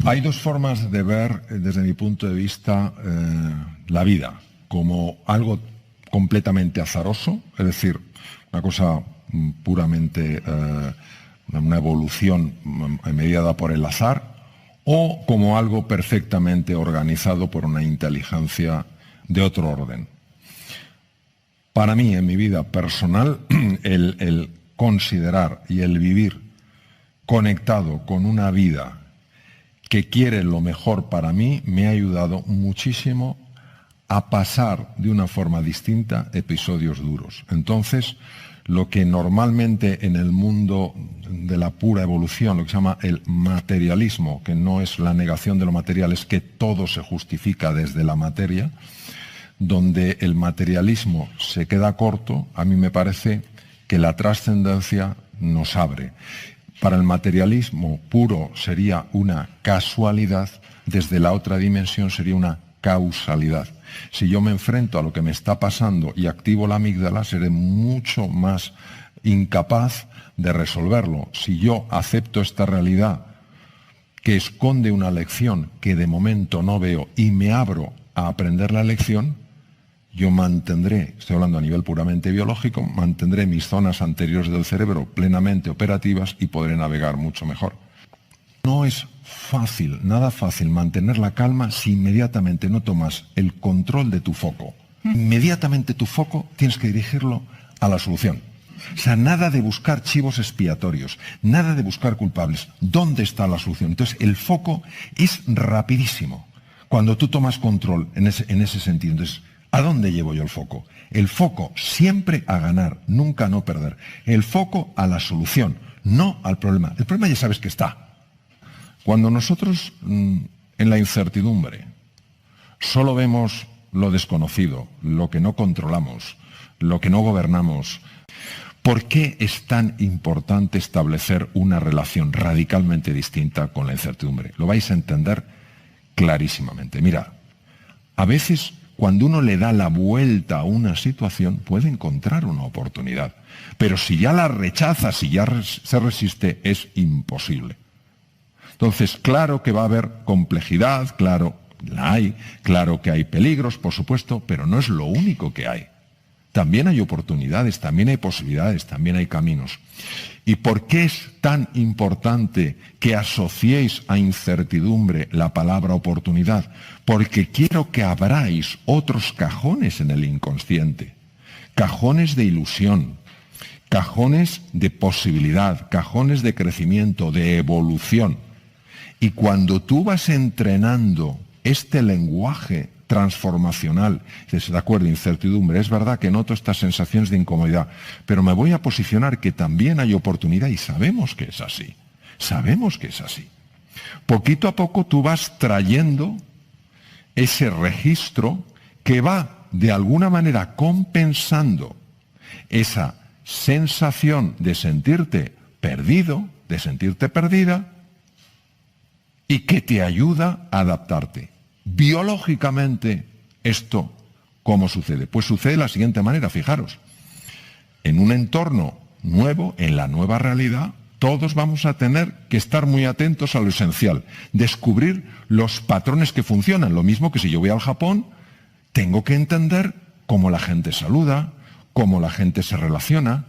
Hay dos formas de ver, desde mi punto de vista, la vida, como algo completamente azaroso, es decir, una cosa puramente, una evolución mediada por el azar, o como algo perfectamente organizado por una inteligencia de otro orden. Para mí, en mi vida personal, el considerar y el vivir conectado con una vida que quiere lo mejor para mí me ha ayudado muchísimo a pasar de una forma distinta episodios duros. Entonces, lo que normalmente en el mundo de la pura evolución, lo que se llama el materialismo, que no es la negación de lo material, es que todo se justifica desde la materia, donde el materialismo se queda corto, a mí me parece que la trascendencia nos abre. Para el materialismo puro sería una casualidad, desde la otra dimensión sería una causalidad. Si yo me enfrento a lo que me está pasando y activo la amígdala, seré mucho más incapaz de resolverlo. Si yo acepto esta realidad que esconde una lección que de momento no veo y me abro a aprender la lección, yo mantendré, estoy hablando a nivel puramente biológico, mantendré mis zonas anteriores del cerebro plenamente operativas y podré navegar mucho mejor. No es fácil, nada fácil mantener la calma si inmediatamente no tomas el control de tu foco. Inmediatamente tu foco tienes que dirigirlo a la solución. O sea, nada de buscar chivos expiatorios, nada de buscar culpables. ¿Dónde está la solución? Entonces, el foco es rapidísimo cuando tú tomas control en ese sentido. Entonces, ¿a dónde llevo yo el foco? El foco siempre a ganar, nunca a no perder. El foco a la solución, no al problema. El problema ya sabes que está. Cuando nosotros en la incertidumbre solo vemos lo desconocido, lo que no controlamos, lo que no gobernamos, ¿por qué es tan importante establecer una relación radicalmente distinta con la incertidumbre? Lo vais a entender clarísimamente. Mira, a veces cuando uno le da la vuelta a una situación puede encontrar una oportunidad, pero si ya la rechaza, si ya se resiste, es imposible. Entonces, claro que va a haber complejidad, claro, la hay, claro que hay peligros, por supuesto, pero no es lo único que hay. También hay oportunidades, también hay posibilidades, también hay caminos. ¿Y por qué es tan importante que asociéis a incertidumbre la palabra oportunidad? Porque quiero que abráis otros cajones en el inconsciente, cajones de ilusión, cajones de posibilidad, cajones de crecimiento, de evolución. Y cuando tú vas entrenando este lenguaje transformacional, dices, de acuerdo, incertidumbre, es verdad que noto estas sensaciones de incomodidad, pero me voy a posicionar que también hay oportunidad y sabemos que es así, sabemos que es así. Poquito a poco tú vas trayendo ese registro que va de alguna manera compensando esa sensación de sentirte perdido, de sentirte perdida, y que te ayuda a adaptarte. Biológicamente, ¿esto cómo sucede? Pues sucede de la siguiente manera, fijaros. En un entorno nuevo, en la nueva realidad, todos vamos a tener que estar muy atentos a lo esencial, descubrir los patrones que funcionan. Lo mismo que si yo voy al Japón, tengo que entender cómo la gente saluda, cómo la gente se relaciona,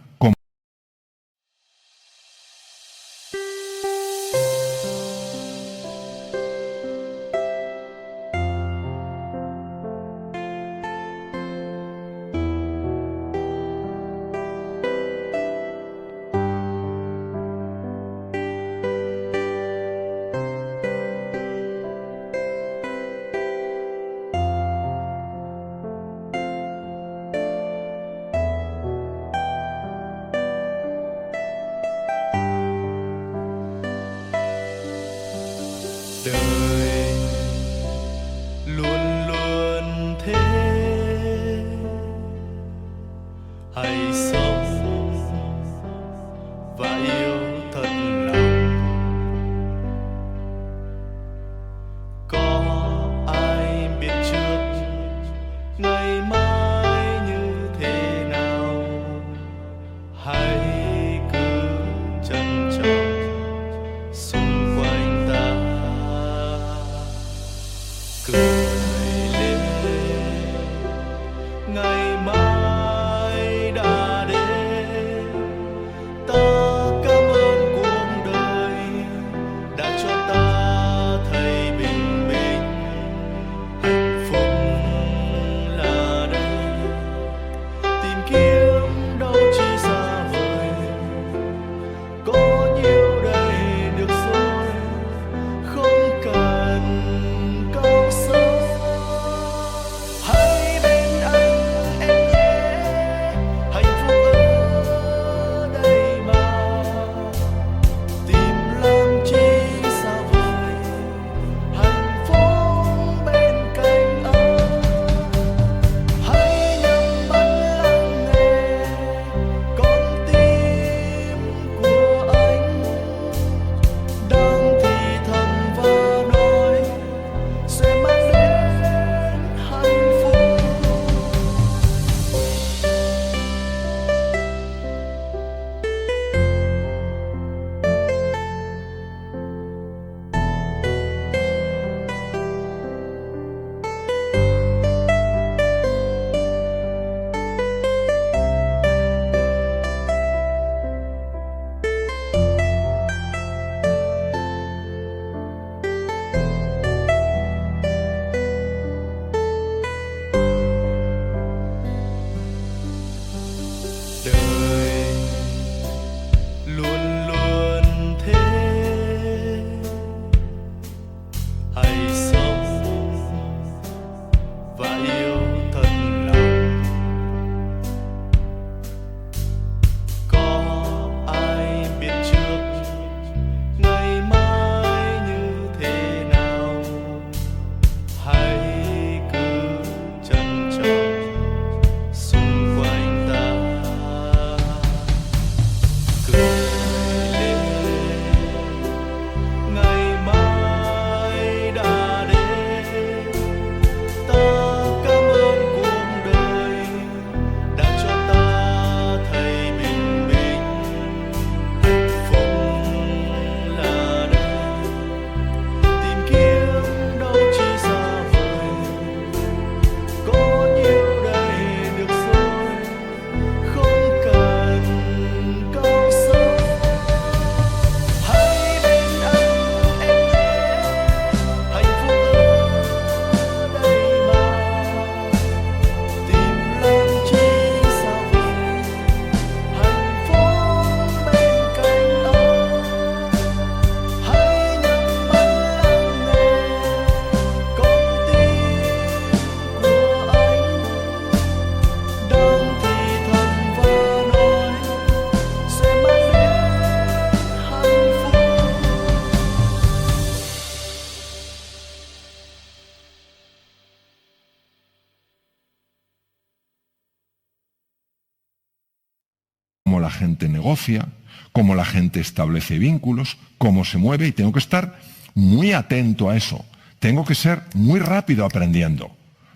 la gente negocia, cómo la gente establece vínculos, cómo se mueve, y tengo que estar muy atento a eso. Tengo que ser muy rápido aprendiendo.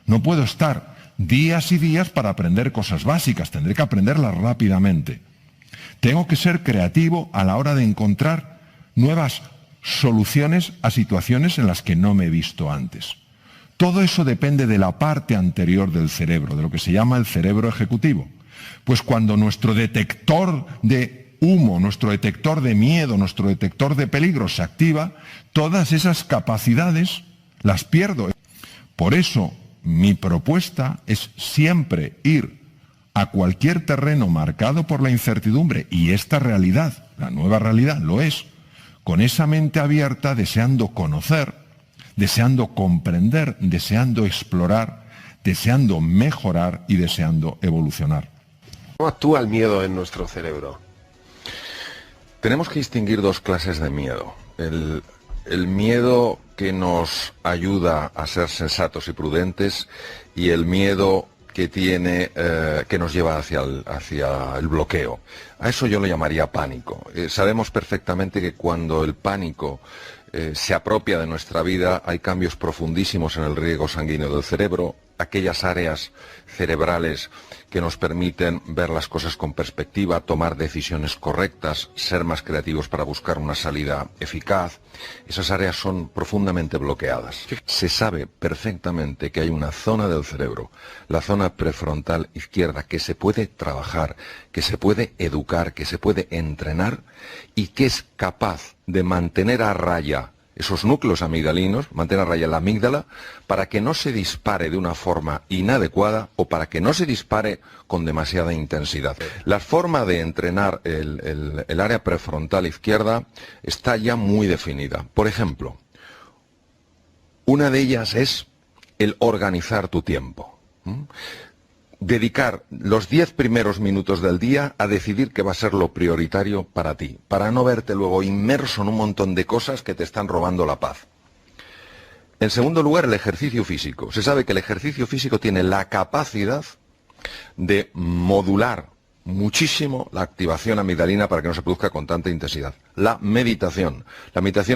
No puedo estar días y días para aprender cosas básicas, tendré que aprenderlas rápidamente. Tengo que ser creativo a la hora de encontrar nuevas soluciones a situaciones en las que no me he visto antes. Todo eso depende de la parte anterior del cerebro, de lo que se llama el cerebro ejecutivo. Pues cuando nuestro detector de humo, nuestro detector de miedo, nuestro detector de peligro se activa, todas esas capacidades las pierdo. Por eso, mi propuesta es siempre ir a cualquier terreno marcado por la incertidumbre, y esta realidad, la nueva realidad, lo es, con esa mente abierta, deseando conocer, deseando comprender, deseando explorar, deseando mejorar y deseando evolucionar. ¿Cómo actúa el miedo en nuestro cerebro? Tenemos que distinguir dos clases de miedo. El miedo que nos ayuda a ser sensatos y prudentes, y el miedo que nos lleva hacia el bloqueo. A eso yo lo llamaría pánico. Sabemos perfectamente que cuando el pánico se apropia de nuestra vida, hay cambios profundísimos en el riego sanguíneo del cerebro, aquellas áreas cerebrales que nos permiten ver las cosas con perspectiva, tomar decisiones correctas, ser más creativos para buscar una salida eficaz. Esas áreas son profundamente bloqueadas. Se sabe perfectamente que hay una zona del cerebro, la zona prefrontal izquierda, que se puede trabajar, que se puede educar, que se puede entrenar, y que es capaz de mantener a raya esos núcleos amigdalinos, mantener a raya la amígdala, para que no se dispare de una forma inadecuada o para que no se dispare con demasiada intensidad. La forma de entrenar el área prefrontal izquierda está ya muy definida. Por ejemplo, una de ellas es el organizar tu tiempo. Dedicar los 10 primeros minutos del día a decidir qué va a ser lo prioritario para ti, para no verte luego inmerso en un montón de cosas que te están robando la paz. En segundo lugar, el ejercicio físico. Se sabe que el ejercicio físico tiene la capacidad de modular muchísimo la activación amigdalina para que no se produzca con tanta intensidad. La meditación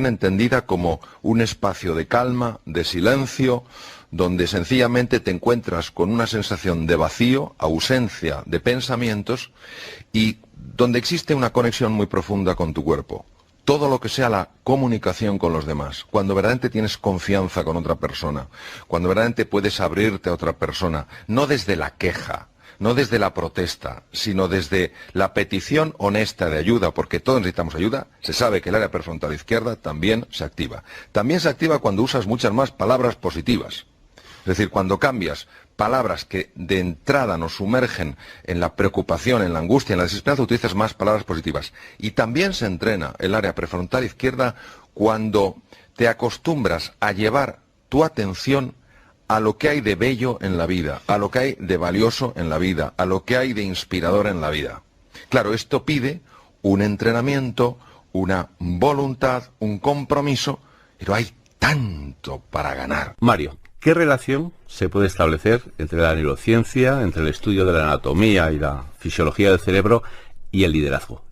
entendida como un espacio de calma, de silencio, donde sencillamente te encuentras con una sensación de vacío, ausencia de pensamientos, y donde existe una conexión muy profunda con tu cuerpo. Todo lo que sea la comunicación con los demás, cuando verdaderamente tienes confianza con otra persona, cuando verdaderamente puedes abrirte a otra persona, no desde la queja, no desde la protesta, sino desde la petición honesta de ayuda, porque todos necesitamos ayuda. Se sabe que el área prefrontal izquierda también se activa. También se activa cuando usas muchas más palabras positivas. Es decir, cuando cambias palabras que de entrada nos sumergen en la preocupación, en la angustia, en la desesperanza, utilizas más palabras positivas. Y también se entrena el área prefrontal izquierda cuando te acostumbras a llevar tu atención a lo que hay de bello en la vida, a lo que hay de valioso en la vida, a lo que hay de inspirador en la vida. Claro, esto pide un entrenamiento, una voluntad, un compromiso, pero hay tanto para ganar. Mario, ¿qué relación se puede establecer entre la neurociencia, entre el estudio de la anatomía y la fisiología del cerebro y el liderazgo?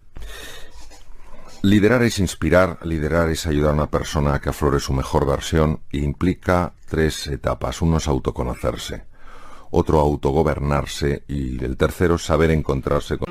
Liderar es inspirar, liderar es ayudar a una persona a que aflore su mejor versión, e implica 3 etapas. Uno es autoconocerse, otro autogobernarse, y el tercero saber encontrarse con...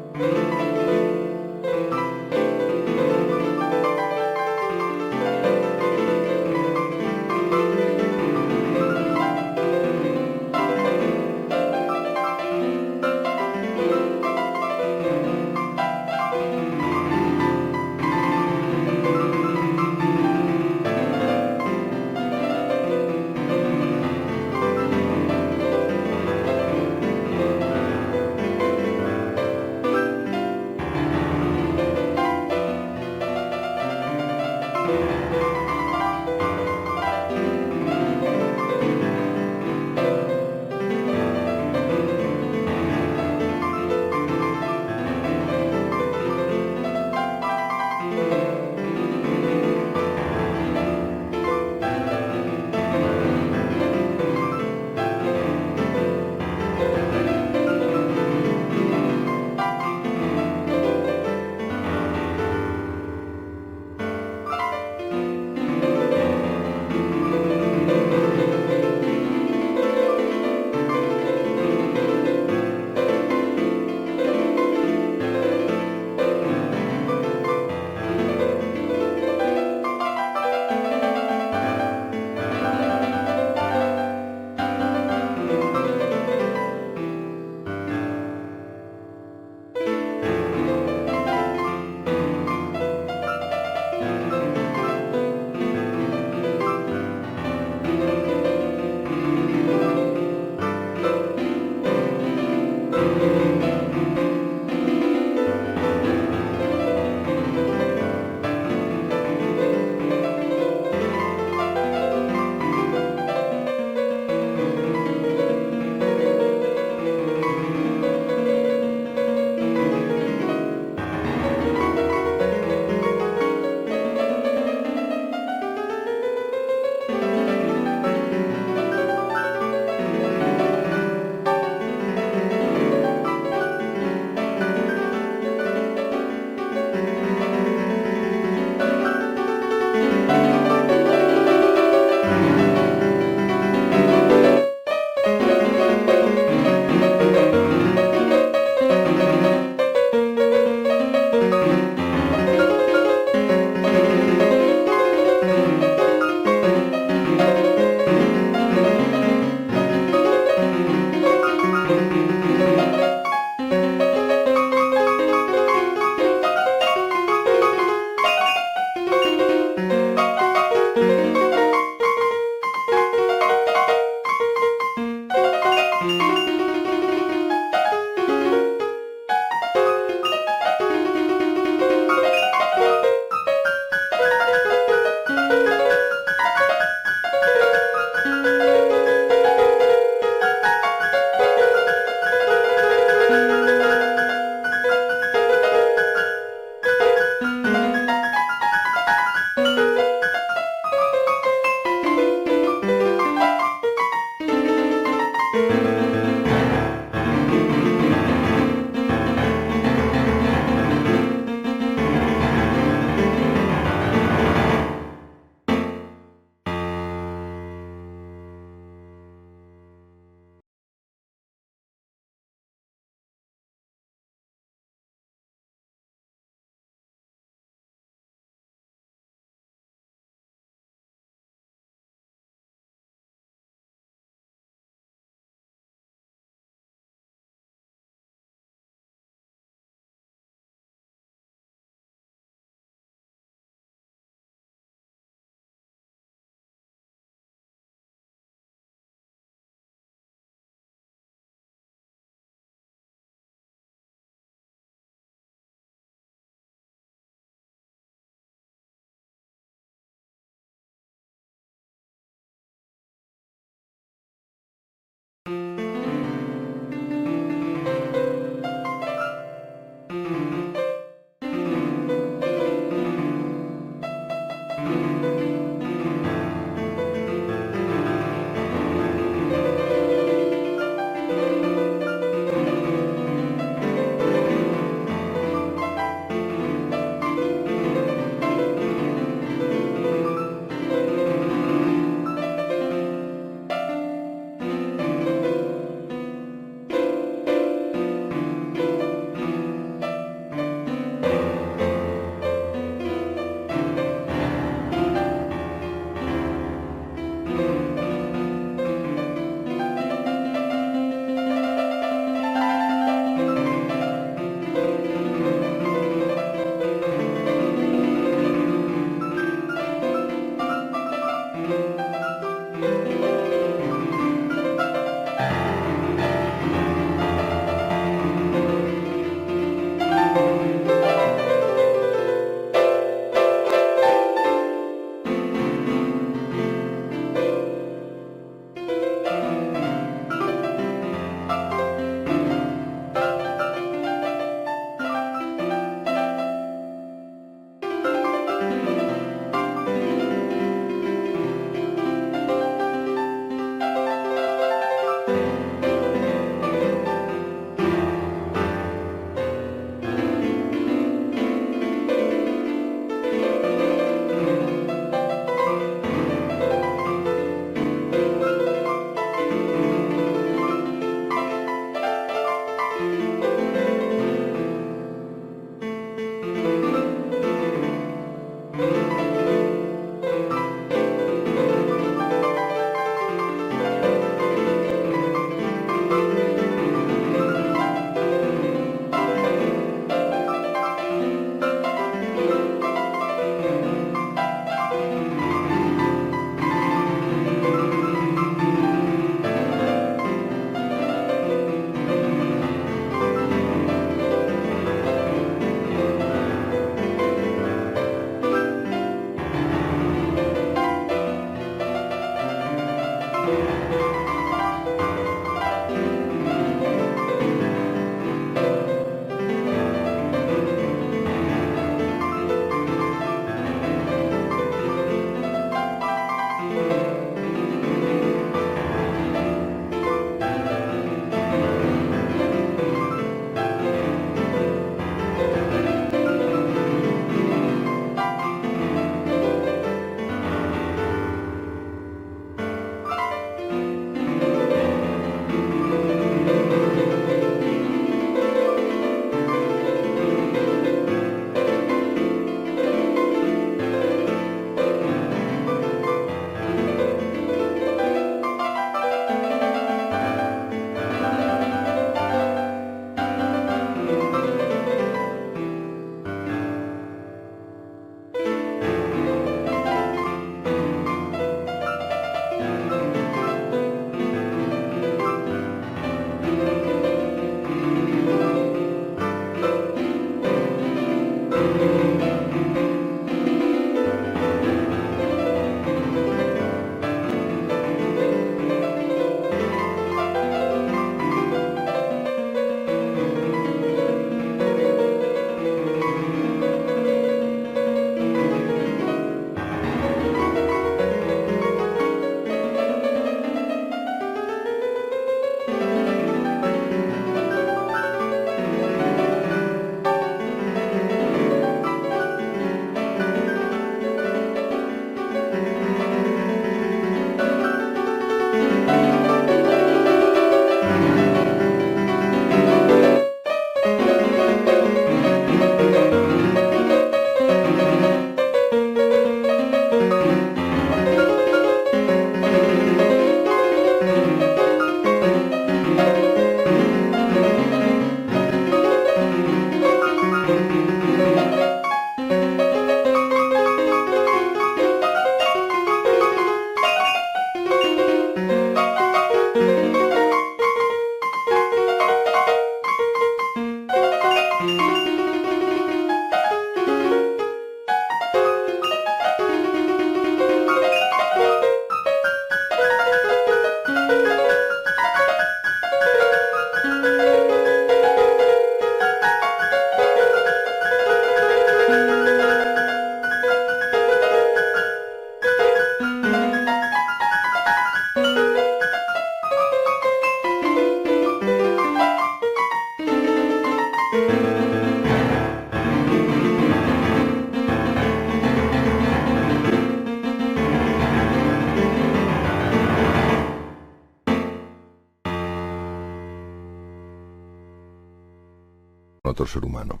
con otro ser humano.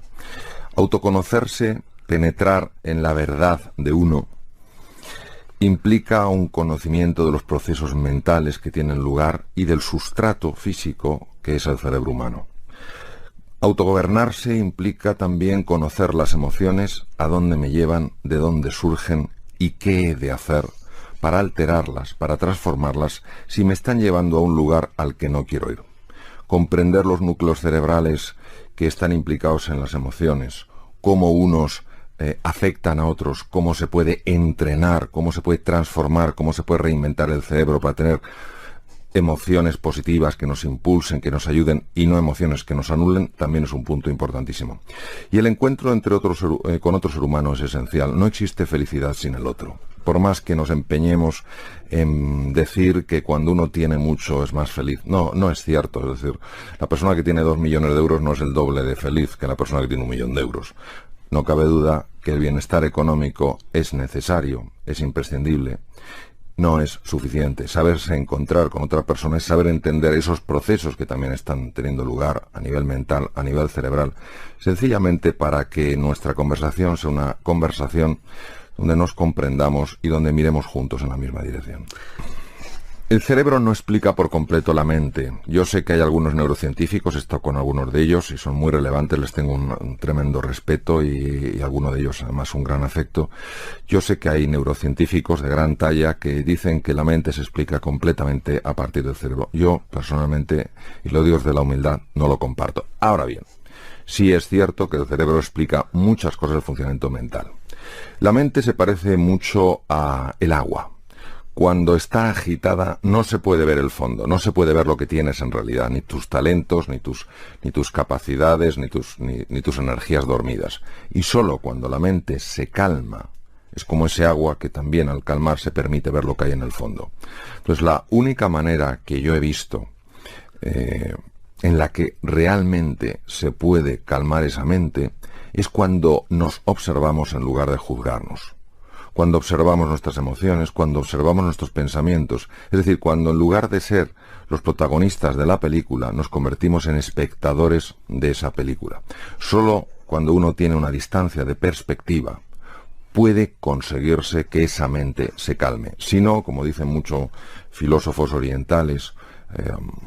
Autoconocerse, penetrar en la verdad de uno, implica un conocimiento de los procesos mentales que tienen lugar y del sustrato físico que es el cerebro humano. Autogobernarse implica también conocer las emociones, a dónde me llevan, de dónde surgen y qué he de hacer para alterarlas, para transformarlas, si me están llevando a un lugar al que no quiero ir. Comprender los núcleos cerebrales que están implicados en las emociones, cómo unos afectan a otros, cómo se puede entrenar, cómo se puede transformar, cómo se puede reinventar el cerebro para tener emociones positivas que nos impulsen, que nos ayuden y no emociones que nos anulen, también es un punto importantísimo. Y el encuentro con otro ser humano es esencial. No existe felicidad sin el otro. Por más que nos empeñemos en decir que cuando uno tiene mucho es más feliz. No, no es cierto. Es decir, la persona que tiene 2 millones de euros no es el doble de feliz que la persona que tiene 1 millón de euros. No cabe duda que el bienestar económico es necesario, es imprescindible. No es suficiente. Saberse encontrar con otra persona es saber entender esos procesos que también están teniendo lugar a nivel mental, a nivel cerebral, sencillamente para que nuestra conversación sea una conversación donde nos comprendamos y donde miremos juntos en la misma dirección. El cerebro no explica por completo la mente. Yo sé que hay algunos neurocientíficos, he estado con algunos de ellos y son muy relevantes, les tengo un tremendo respeto y alguno de ellos además un gran afecto. Yo sé que hay neurocientíficos de gran talla que dicen que la mente se explica completamente a partir del cerebro. Yo, personalmente, y lo digo desde la humildad, no lo comparto. Ahora bien, sí es cierto que el cerebro explica muchas cosas del funcionamiento mental. La mente se parece mucho a el agua. Cuando está agitada no se puede ver el fondo, no se puede ver lo que tienes en realidad, ni tus talentos, ni tus capacidades, ni tus energías dormidas. Y solo cuando la mente se calma, es como ese agua que también al calmarse permite ver lo que hay en el fondo. Entonces la única manera que yo he visto en la que realmente se puede calmar esa mente es cuando nos observamos en lugar de juzgarnos. Cuando observamos nuestras emociones, cuando observamos nuestros pensamientos, es decir, cuando en lugar de ser los protagonistas de la película, nos convertimos en espectadores de esa película. Solo cuando uno tiene una distancia de perspectiva puede conseguirse que esa mente se calme. Si no, como dicen muchos filósofos orientales,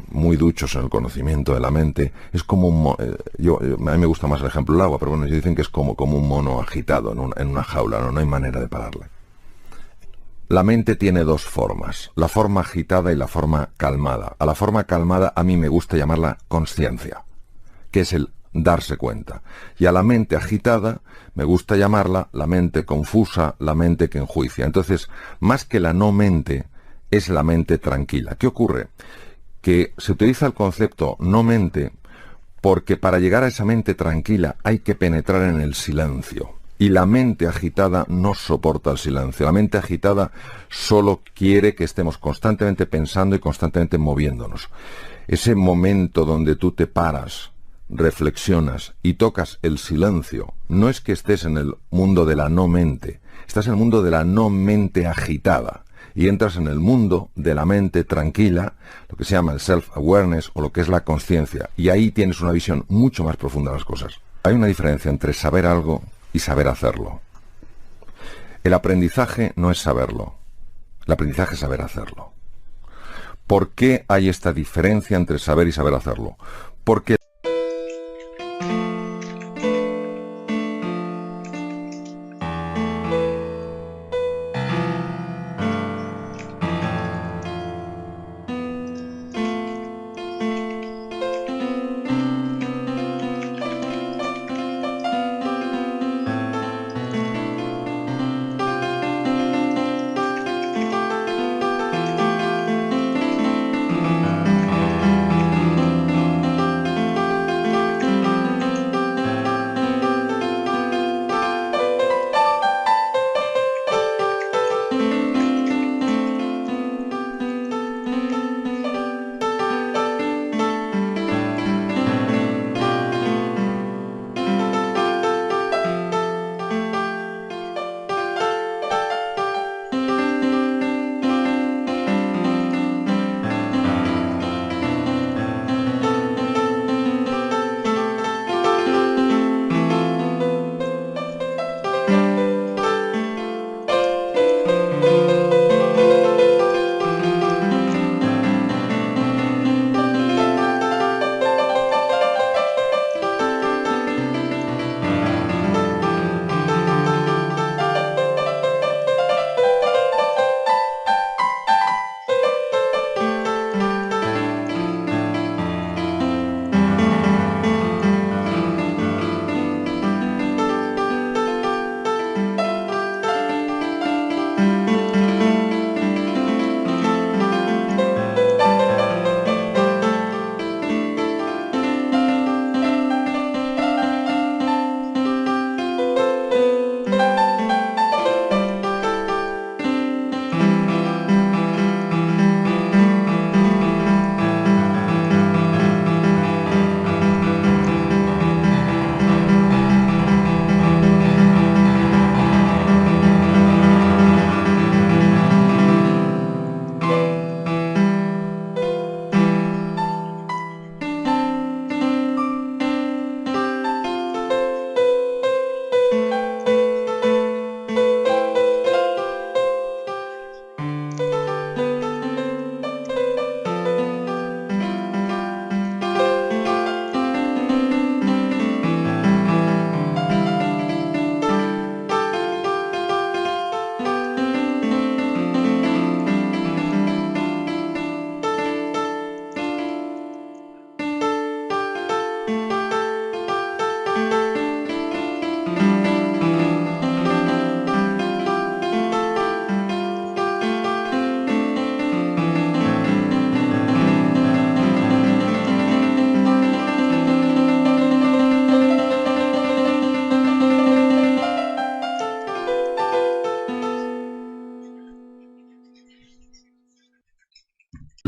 muy duchos en el conocimiento de la mente, es como a mí me gusta más el ejemplo del agua, pero bueno, ellos dicen que es como un mono agitado en una jaula, no hay manera de pararle. La mente tiene 2 formas, la forma agitada y la forma calmada. A la forma calmada a mí me gusta llamarla consciencia, que es el darse cuenta. Y a la mente agitada me gusta llamarla la mente confusa, la mente que enjuicia. Entonces, más que la no mente, es la mente tranquila. ¿Qué ocurre? Que se utiliza el concepto no mente porque para llegar a esa mente tranquila hay que penetrar en el silencio. Y la mente agitada no soporta el silencio. La mente agitada solo quiere que estemos constantemente pensando y constantemente moviéndonos. Ese momento donde tú te paras, reflexionas y tocas el silencio, no es que estés en el mundo de la no mente, estás en el mundo de la no mente agitada. Y entras en el mundo de la mente tranquila, lo que se llama el self-awareness o lo que es la conciencia. Y ahí tienes una visión mucho más profunda de las cosas. Hay una diferencia entre saber algo y saber hacerlo. El aprendizaje no es saberlo. El aprendizaje es saber hacerlo. ¿Por qué hay esta diferencia entre saber y saber hacerlo? Porque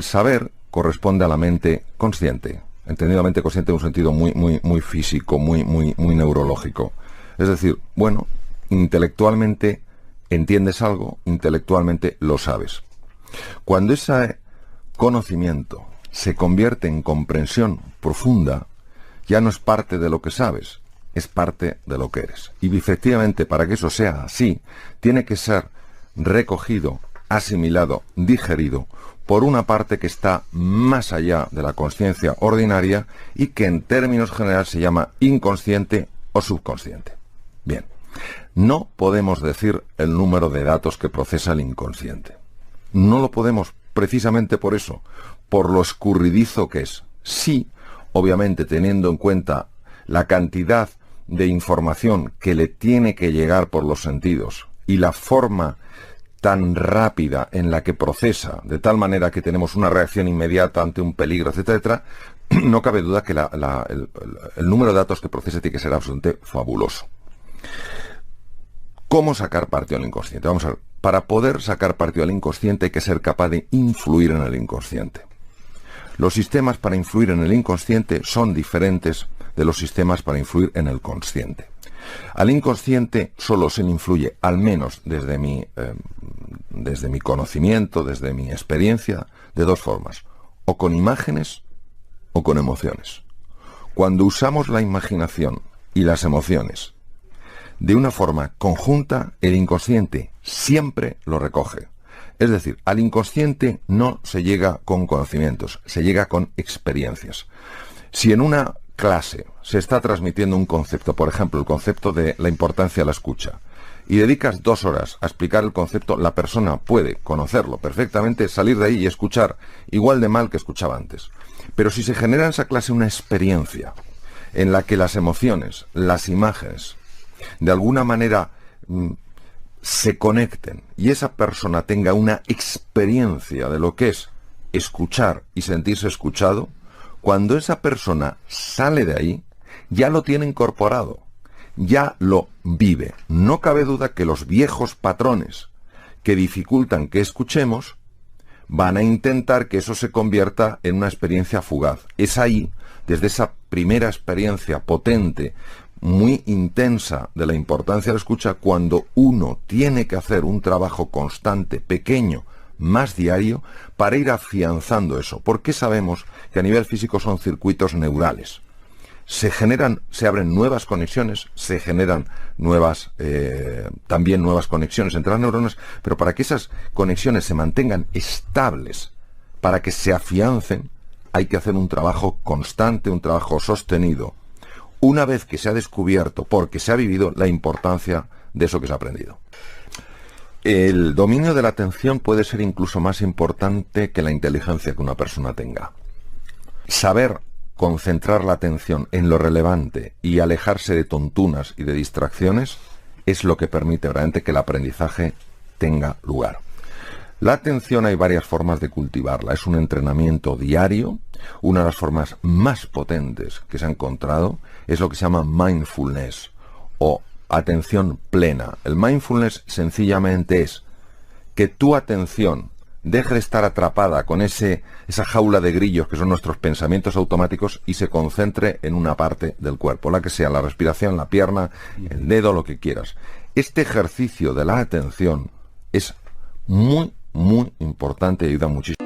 saber corresponde a la mente consciente, entendido la mente consciente en un sentido muy físico, muy neurológico. Es decir, bueno, intelectualmente entiendes algo, intelectualmente lo sabes. Cuando ese conocimiento se convierte en comprensión profunda, ya no es parte de lo que sabes, es parte de lo que eres. Y efectivamente, para que eso sea así, tiene que ser recogido, asimilado, digerido por una parte que está más allá de la conciencia ordinaria y que en términos generales se llama inconsciente o subconsciente. Bien, no podemos decir el número de datos que procesa el inconsciente. No lo podemos precisamente por eso, por lo escurridizo que es. Sí, obviamente teniendo en cuenta la cantidad de información que le tiene que llegar por los sentidos y la forma tan rápida en la que procesa, de tal manera que tenemos una reacción inmediata ante un peligro, etcétera, etcétera, no cabe duda que el número de datos que procesa tiene que ser absolutamente fabuloso. ¿Cómo sacar partido al inconsciente? Vamos a ver, para poder sacar partido al inconsciente hay que ser capaz de influir en el inconsciente. Los sistemas para influir en el inconsciente son diferentes de los sistemas para influir en el consciente. Al inconsciente solo se le influye, al menos desde mi conocimiento, desde mi experiencia, de dos formas, o con imágenes o con emociones. Cuando usamos la imaginación y las emociones de una forma conjunta, el inconsciente siempre lo recoge. Es decir, al inconsciente no se llega con conocimientos, se llega con experiencias. Si en una clase se está transmitiendo un concepto, por ejemplo, el concepto de la importancia de la escucha, y dedicas 2 horas a explicar el concepto, la persona puede conocerlo perfectamente, salir de ahí y escuchar igual de mal que escuchaba antes. Pero si se genera en esa clase una experiencia en la que las emociones, las imágenes, de alguna manera se conecten y esa persona tenga una experiencia de lo que es escuchar y sentirse escuchado, cuando esa persona sale de ahí, ya lo tiene incorporado, ya lo vive. No cabe duda que los viejos patrones que dificultan que escuchemos van a intentar que eso se convierta en una experiencia fugaz. Es ahí, desde esa primera experiencia potente, muy intensa de la importancia de la escucha, cuando uno tiene que hacer un trabajo constante, pequeño, más diario, para ir afianzando eso. Porque sabemos que a nivel físico son circuitos neurales. Se abren nuevas conexiones, se generan también nuevas conexiones entre las neuronas, pero para que esas conexiones se mantengan estables, para que se afiancen, hay que hacer un trabajo constante, un trabajo sostenido, una vez que se ha descubierto, porque se ha vivido, la importancia de eso que se ha aprendido. El dominio de la atención puede ser incluso más importante que la inteligencia que una persona tenga. Saber concentrar la atención en lo relevante y alejarse de tontunas y de distracciones es lo que permite realmente que el aprendizaje tenga lugar. La atención hay varias formas de cultivarla. Es un entrenamiento diario. Una de las formas más potentes que se ha encontrado es lo que se llama mindfulness o atención plena. El mindfulness sencillamente es que tu atención deje de estar atrapada con esa jaula de grillos que son nuestros pensamientos automáticos y se concentre en una parte del cuerpo, la que sea, la respiración, la pierna, el dedo, lo que quieras. Este ejercicio de la atención es muy importante y ayuda muchísimo.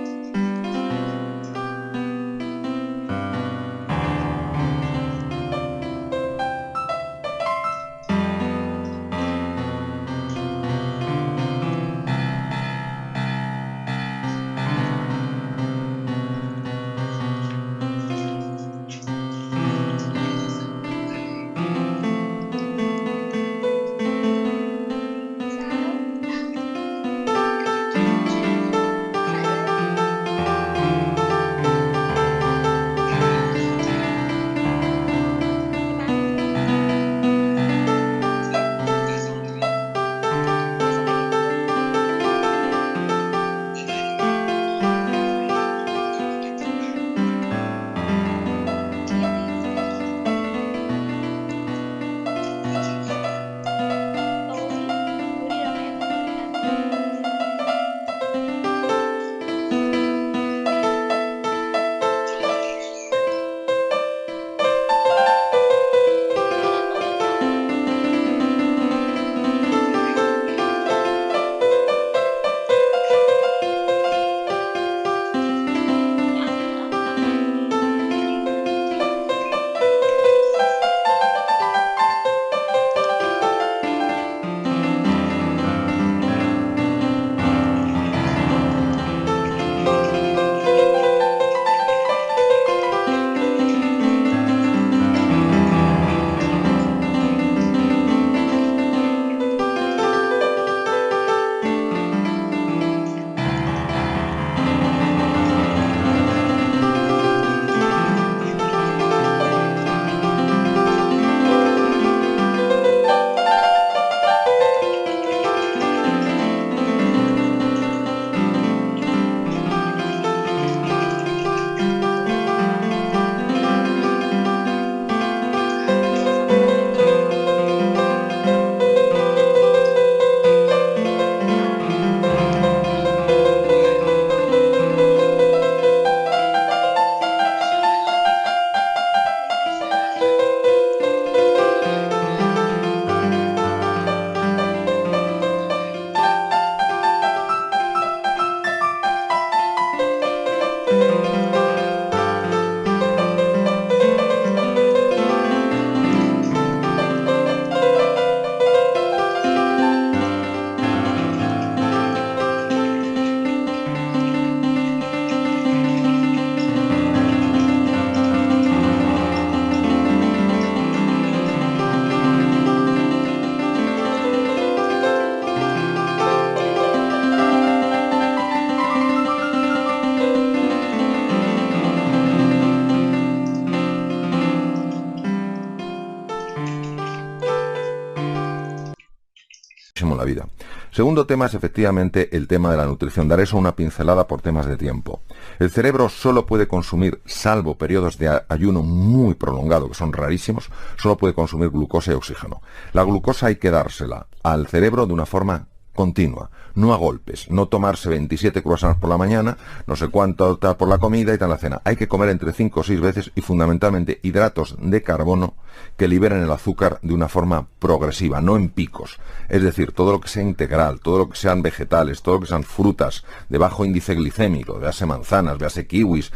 vida. Segundo tema es efectivamente el tema de la nutrición. Daré eso una pincelada por temas de tiempo. El cerebro solo puede consumir, salvo periodos de ayuno muy prolongado, que son rarísimos, solo puede consumir glucosa y oxígeno. La glucosa hay que dársela al cerebro de una forma continua, no a golpes, no tomarse 27 croissants por la mañana, no sé cuánto tal por la comida y tal la cena. Hay que comer entre 5 o 6 veces y fundamentalmente hidratos de carbono que liberen el azúcar de una forma progresiva, no en picos. Es decir, todo lo que sea integral, todo lo que sean vegetales, todo lo que sean frutas de bajo índice glicémico, véase manzanas, véase kiwis,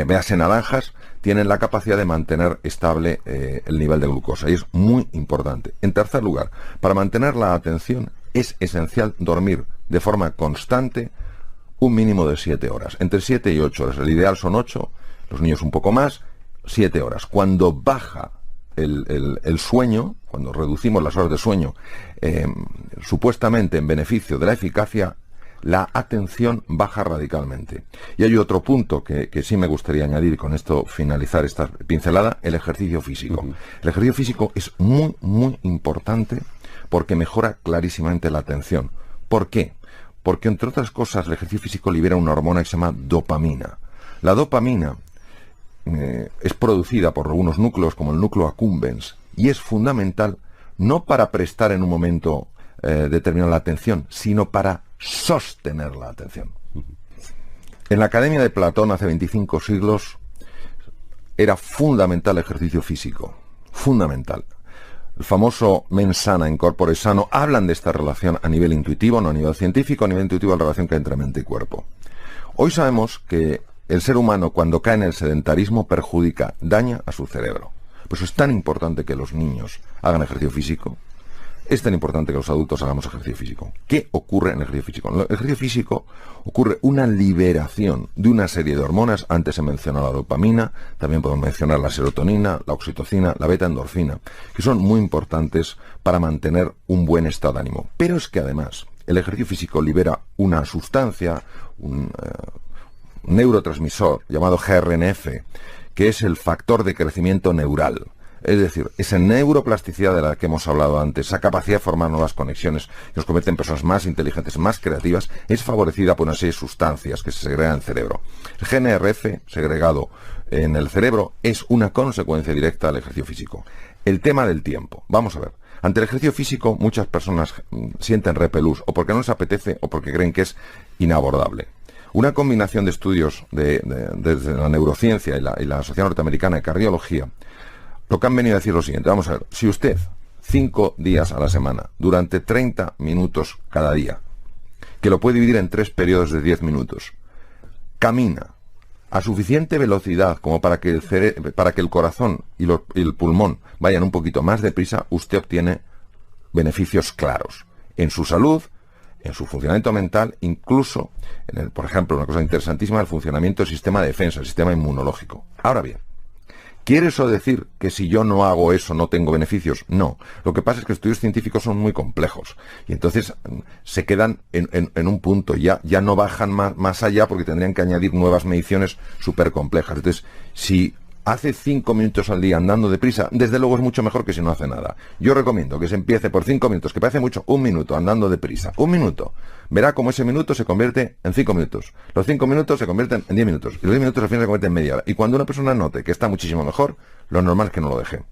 véase naranjas, tienen la capacidad de mantener estable el nivel de glucosa y es muy importante. En tercer lugar, para mantener la atención es esencial dormir de forma constante un mínimo de 7 horas, entre 7 y 8 horas. El ideal son 8, los niños un poco más, 7 horas. Cuando baja el sueño, cuando reducimos las horas de sueño, supuestamente en beneficio de la eficacia, la atención baja radicalmente. Y hay otro punto que sí me gustaría añadir, y con esto finalizar esta pincelada, el ejercicio físico. El ejercicio físico es muy, muy importante porque mejora clarísimamente la atención. ¿Por qué? Porque, entre otras cosas, el ejercicio físico libera una hormona que se llama dopamina. La dopamina es producida por algunos núcleos, como el núcleo accumbens, y es fundamental no para prestar en un momento determinado la atención, sino para sostener la atención. En la Academia de Platón, hace 25 siglos, era fundamental el ejercicio físico. Fundamental. El famoso mens sana in corpore sano, hablan de esta relación a nivel intuitivo, no a nivel científico, a nivel intuitivo, la relación que hay entre mente y cuerpo. Hoy sabemos que el ser humano, cuando cae en el sedentarismo, perjudica, daña a su cerebro. Por eso es tan importante que los niños hagan ejercicio físico. Es tan importante que los adultos hagamos ejercicio físico. ¿Qué ocurre en el ejercicio físico? En el ejercicio físico ocurre una liberación de una serie de hormonas. Antes se menciona la dopamina, también podemos mencionar la serotonina, la oxitocina, la beta-endorfina, que son muy importantes para mantener un buen estado de ánimo. Pero es que además el ejercicio físico libera una sustancia, un neurotransmisor llamado GRNF, que es el factor de crecimiento neural. Es decir, esa neuroplasticidad de la que hemos hablado antes, esa capacidad de formar nuevas conexiones que nos convierte en personas más inteligentes, más creativas, es favorecida por una serie de sustancias que se segregan en el cerebro. El GNRF, segregado en el cerebro, es una consecuencia directa del ejercicio físico. El tema del tiempo. Vamos a ver. Ante el ejercicio físico, muchas personas sienten repelús, o porque no les apetece, o porque creen que es inabordable. Una combinación de estudios desde la neurociencia y la Sociedad Norteamericana de Cardiología, lo que han venido a decir lo siguiente. Vamos a ver, si usted 5 días a la semana, durante 30 minutos cada día, que lo puede dividir en 3 periodos de 10 minutos, camina a suficiente velocidad como para que el corazón y el pulmón vayan un poquito más deprisa, usted obtiene beneficios claros en su salud, en su funcionamiento mental, incluso, por ejemplo, una cosa interesantísima, el funcionamiento del sistema de defensa, el sistema inmunológico. Ahora bien, ¿quiere eso decir que si yo no hago eso no tengo beneficios? No. Lo que pasa es que los estudios científicos son muy complejos y entonces se quedan en un punto, ya no bajan más allá porque tendrían que añadir nuevas mediciones súper complejas. Entonces, si hace 5 minutos al día andando deprisa, desde luego es mucho mejor que si no hace nada. Yo recomiendo que se empiece por 5 minutos, que parece mucho, 1 minuto andando deprisa. 1 minuto. Verá cómo ese minuto se convierte en 5 minutos. Los 5 minutos se convierten en 10 minutos. Y los 10 minutos al final se convierten en media hora. Y cuando una persona note que está muchísimo mejor, lo normal es que no lo deje.